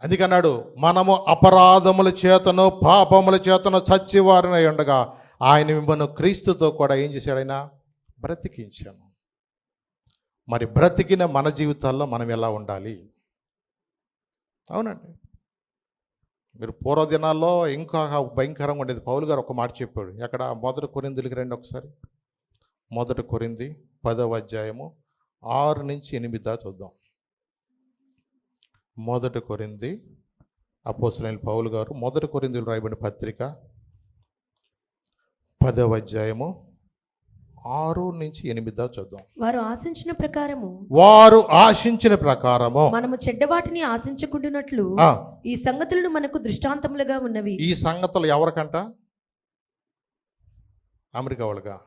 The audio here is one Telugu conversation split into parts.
అందుకన్నాడు, మనము అపరాధముల చేతను పాపముల చేతను చచ్చివారినై ఉండగా ఆయన మిమ్మల్ని క్రీస్తుతో కూడా ఏం చేశాడు? ఆయన బ్రతికించాను. మరి బ్రతికిన మన జీవితాల్లో మనం ఎలా ఉండాలి? అవునండి. మీరు పూర్వ దినాల్లో ఇంకా భయంకరంగా ఉండేది. పౌలు గారు ఒక మాట చెప్పాడు. ఎక్కడ? 1 కొరింథీయులకు రండి ఒకసారి. 1 కొరింథీ 10వ అధ్యాయము 6 నుంచి 8 దాకా చూద్దాం. 1 కొరింథీ అపోస్తలుడైన పౌలు గారు 1 కొరింథీయులకు రాయబడిన పత్రిక 10వ అధ్యాయము 6 నుంచి 8 దాకా చూద్దాం. వారు ఆశించిన ప్రకారము మనము చెడ్డవాటిని ఆశించకుండానట్లు ఈ సంగతులను మనకు దృష్టాంతములుగా ఉన్నవి. ఈ సంగతులు ఎవరికంట? అమెరికా వాళ్ళగా?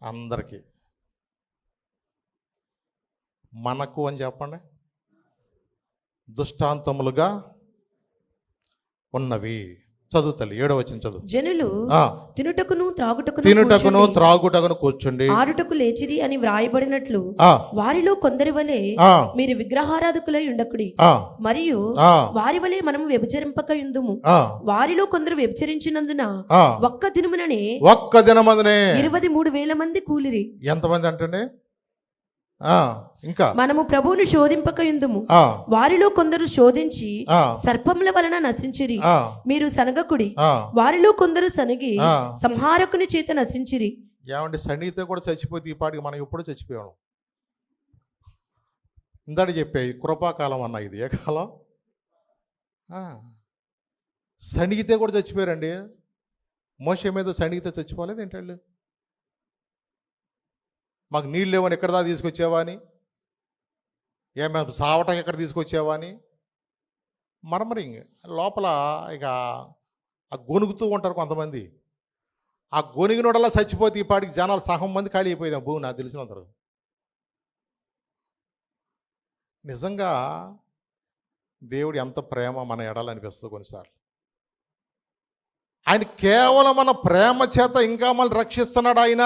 అందరికీ. మనకు అని చెప్పండి. దృష్టాంతములుగా ఉన్నవి. చదువు తల్లి, 7వ వచనం చదువు. జనులు తినుటకును త్రాగుటకును కూర్చుండి ఆడుటకు లేచిరి అని వ్రాయబడినట్లు వారిలో కొందరి వలె మీరు విగ్రహారాధకులై ఉండకుడి, మరియు వారి వలె మనము వ్యభిచరింపక యుందుము. వారిలో కొందరు వ్యభిచరించినందున ఒక్క దినముననే 23,000 మంది కూలిరి. ఎంతమంది అంటే? ఇంకా మనము ప్రభువును శోధింపక యుందుము. వారిలో కొందరు శోధించి సర్పముల వలన నశించిరి. మీరు సనగకుడి. వారిలో కొందరు సనగి సంహారకుని చేత నశించిరి. ఏమంటే సన్నిహిత కూడా చచ్చిపోతే ఈ పాటికి మనం ఎప్పుడు చచ్చిపోయాము. ఇందాక చెప్పే కృపాకాలం అన్న, ఇది ఏ కాలం? సన్నిహితే కూడా చచ్చిపోయారండి. మోషే మీద సన్నిహిత చచ్చిపోలేదు ఏంటండి? మాకు నీళ్ళు లేవని ఎక్కడ దాకా తీసుకొచ్చావా అని, మేము సావటం ఎక్కడ తీసుకొచ్చావా అని మర్మరింగ్ లోపల ఇక ఆ గొనుగుతూ ఉంటారు కొంతమంది. ఆ గొనిగినోడలా చచ్చిపోతే ఈ పాటికి జనాలు సగం మంది ఖాళీ అయిపోయింది భూమి, నాకు తెలిసినంతరు. నిజంగా దేవుడు ఎంత ప్రేమ మన ఎడాలనిపిస్తుంది కొన్నిసార్లు. ఆయన కేవలం మన ప్రేమ చేత ఇంకా మనల్ని రక్షిస్తున్నాడు. ఆయన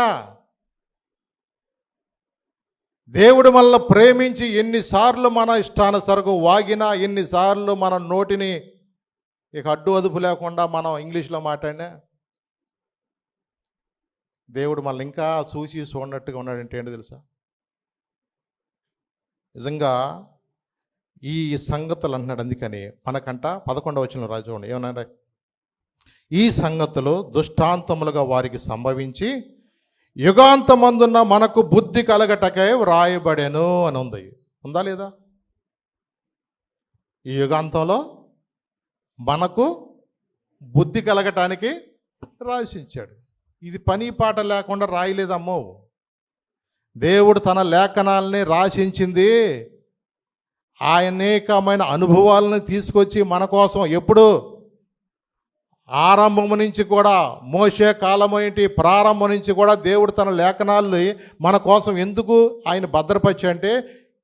దేవుడు మనల్ని ప్రేమించి ఎన్నిసార్లు మన ఇష్టానుసరకు వాగినా, ఎన్నిసార్లు మన నోటిని ఇక అడ్డు అదుపు లేకుండా మనం ఇంగ్లీష్లో మాట్లాడినా, దేవుడు మనల్ని ఇంకా చూసి చూడనట్టుగా ఉన్నాడంటే ఏంటో తెలుసా? నిజంగా ఈ సంగతులు అంటున్నాడు. అందుకని మనకంట 11వ వచనంలో రాజు చూడండి ఏమన్నా, ఈ సంగతులు దృష్టాంతములుగా వారికి సంభవించి యుగాంతమందున్న మనకు బుద్ధి కలగటకై వ్రాయబడెను అని ఉంది. ఉందా లేదా? ఈ యుగాంతంలో మనకు బుద్ధి కలగటానికి రాసించాడు. ఇది పని పాట లేకుండా రాయలేదమ్మో. దేవుడు తన లేఖనాలని రాసించింది అనేకమైన అనుభవాలను తీసుకొచ్చి మన కోసం ఎప్పుడు ఆరంభం నుంచి కూడా, మోషే కాలం ఏంటి ప్రారంభం నుంచి కూడా దేవుడు తన లేఖనాలు మన కోసం ఎందుకు ఆయన భద్రపరిచి అంటే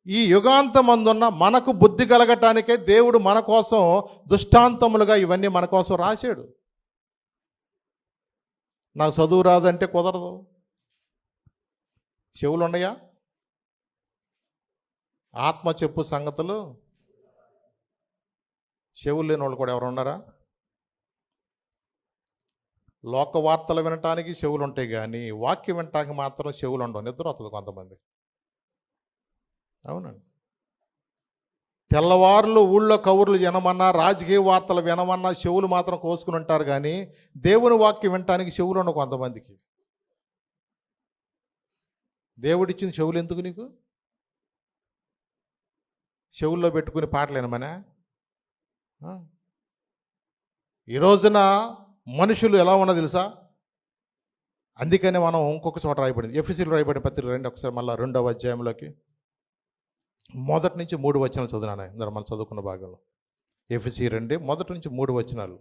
ఈ యుగాంతమందున్న మనకు బుద్ధి కలగటానికే దేవుడు మన కోసం దృష్టాంతములుగా ఇవన్నీ మన కోసం రాశాడు. నాకు చదువు రాదంటే కుదరదు. చెవులు ఉన్నాయా? ఆత్మ చెప్పు సంగతులు. చెవులు లేని వాళ్ళు కూడా ఎవరు ఉన్నారా? లోక వార్తలు వినటానికి చెవులు ఉంటాయి కానీ వాక్యం వినటానికి మాత్రం చెవులు ఉండవు. నిద్ర వస్తుంది కొంతమంది. అవునండి. తెల్లవారులు ఊళ్ళో కబుర్లు వినమన్నా, రాజకీయ వార్తలు వినమన్నా చెవులు మాత్రం కోసుకుని ఉంటారు కానీ దేవుని వాక్యం వినటానికి చెవులు ఉండవు కొంతమందికి. దేవుడిచ్చిన చెవులు ఎందుకు నీకు? చెవుల్లో పెట్టుకుని పాటలు వినమనా? ఈ రోజున మనుషులు ఎలా ఉన్నా తెలుసా? అందుకనే మనం ఇంకొక చోట రాయబడింది, ఎఫెసీలో రాయబడిన పత్రిక రండి ఒకసారి మళ్ళీ 2వ అధ్యాయంలోకి 1 నుంచి 3 వచనాలు చదివినాను. ఇందులో మనం చదువుకున్న భాగంలో ఎఫెసీ 2 1 నుంచి 3 వచనాలు.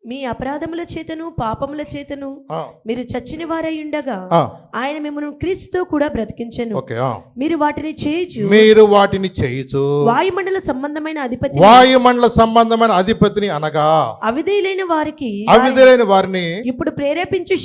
మీ అపరాధముల చేతను పాపముల చేతను ఆ, మీరు చచ్చిన వారై ఉండగా ఆ, ఆయన మిమ్మల్ని క్రీస్తుతో కూడా బ్రతికించెను. ఓకే. మీరు వాటిని చేయుచు మీరు వాటిని చేయుచు వాయుమండల సంబంధమైన అధిపతి వాయుమండల సంబంధమైన అధిపతిని అనగా అవిధేయులైన వారికి అవిధులైన వారిని ఇప్పుడు ప్రేరేపించు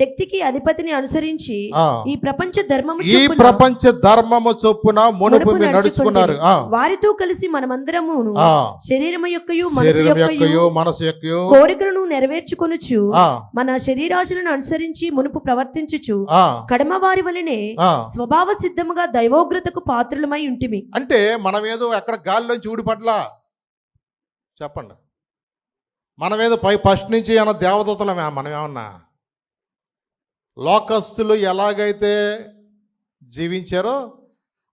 శక్తికి అధిపతిని అనుసరించి ఆ, ఈ ప్రపంచ ధర్మము ఈ చొప్పున ప్రపంచ ధర్మము చొప్పున మునుపు మీరు నడుచుకున్నారు. ఆ, వారితో కలిసి మనమందరము ఆ, శరీరము యొక్కయు మనసు శరీరం యొక్కయు యొక్కయు మనసు యొక్కయు కోరికలను నెరవేర్చుకొనుచు ఆ, మన శరీరాశలను అనుసరించి మునుపు ప్రవర్తించుచు ఆ, కడమ వారి వలనే ఆ. స్వభావ సిద్ధముగా దైవోగ్రతకు పాత్రులమై ఉంటిమి. అంటే మనం ఏదో ఎక్కడ గాలిలోంచి ఊడిపట్లా చెప్పండి. మనమేదో ఫస్ట్ నుంచి ఏమన్నా దేవదూతలమే. మనం ఏమన్నా లోకస్తులు ఎలాగైతే జీవించారో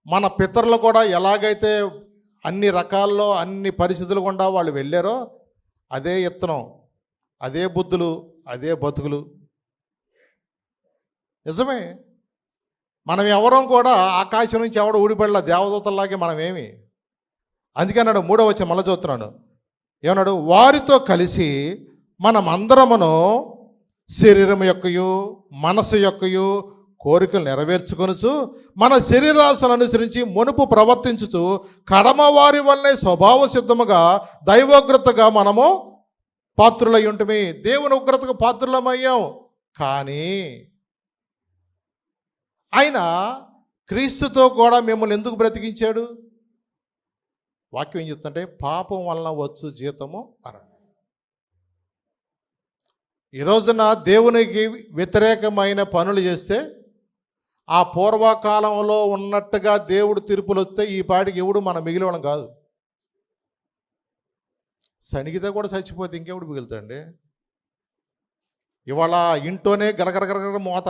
మన పితరులు కూడా ఎలాగైతే అన్ని రకాల్లో అన్ని పరిస్థితులు గుండా వాళ్ళు వెళ్ళారో అదే ఇత్తనం, అదే బుద్ధులు, అదే బతుకులు. నిజమే. మనం ఎవరం కూడా ఆకాశం నుంచి ఎవడు ఊడిపడలా దేవదూతల్లాగే మనమేమి. అందుకన్నాడు 3వ వచనం మళ్ళీ చూస్తున్నాను. ఏమన్నాడు? వారితో కలిసి మనమందరమును శరీరం యొక్కయు మనసు యొక్కయు కోరికలు నెరవేర్చుకొనుచు మన శరీరాశలను అనుసరించి మునుపు ప్రవర్తించుచు కడమ వారి వల్లే స్వభావ సిద్ధముగా దైవోగ్రతగా మనము పాత్రులై ఉంటమే. దేవుని ఉగ్రతకు పాత్రులమయ్యాం. కానీ ఆయన క్రీస్తుతో కూడా మిమ్మల్ని ఎందుకు బ్రతికించాడు? వాక్యం ఏం చెప్తుంటే పాపం వలన వచ్చు జీతము మరణం. ఈ రోజున దేవునికి వ్యతిరేకమైన పనులు చేస్తే ఆ పూర్వకాలంలో ఉన్నట్టుగా దేవుడు తీర్పులు వస్తే ఈ పాటికి ఎవడు మన మిగిలివడం కాదు. సణిగితే కూడా చచ్చిపోతే ఇంకెవడు మిగులుతాండి? ఇవాళ ఇంట్లోనే గరగరగరగర మోత.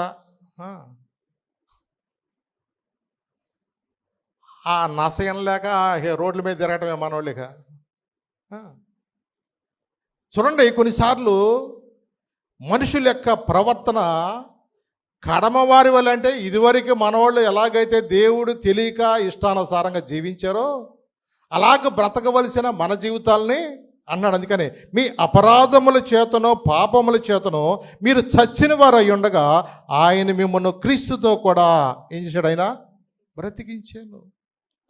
ఆ నసయం లేక రోడ్ల మీద తిరగటమే మనోళ్ళిక. చూడండి, కొన్నిసార్లు మనుషుల యొక్క ప్రవర్తన కడమవారి వల్ల, అంటే ఇదివరకు మనవాళ్ళు ఎలాగైతే దేవుడు తెలియక ఇష్టానుసారంగా జీవించారో అలాగ బ్రతకవలసిన మన జీవితాలని అన్నాడు. అందుకని మీ అపరాధముల చేతనో పాపముల చేతనో మీరు చచ్చిన వారు అయి ఉండగా ఆయన మిమ్మల్ని క్రీస్తుతో కూడా ఏం చేశాడు? ఆయన బ్రతికించాను.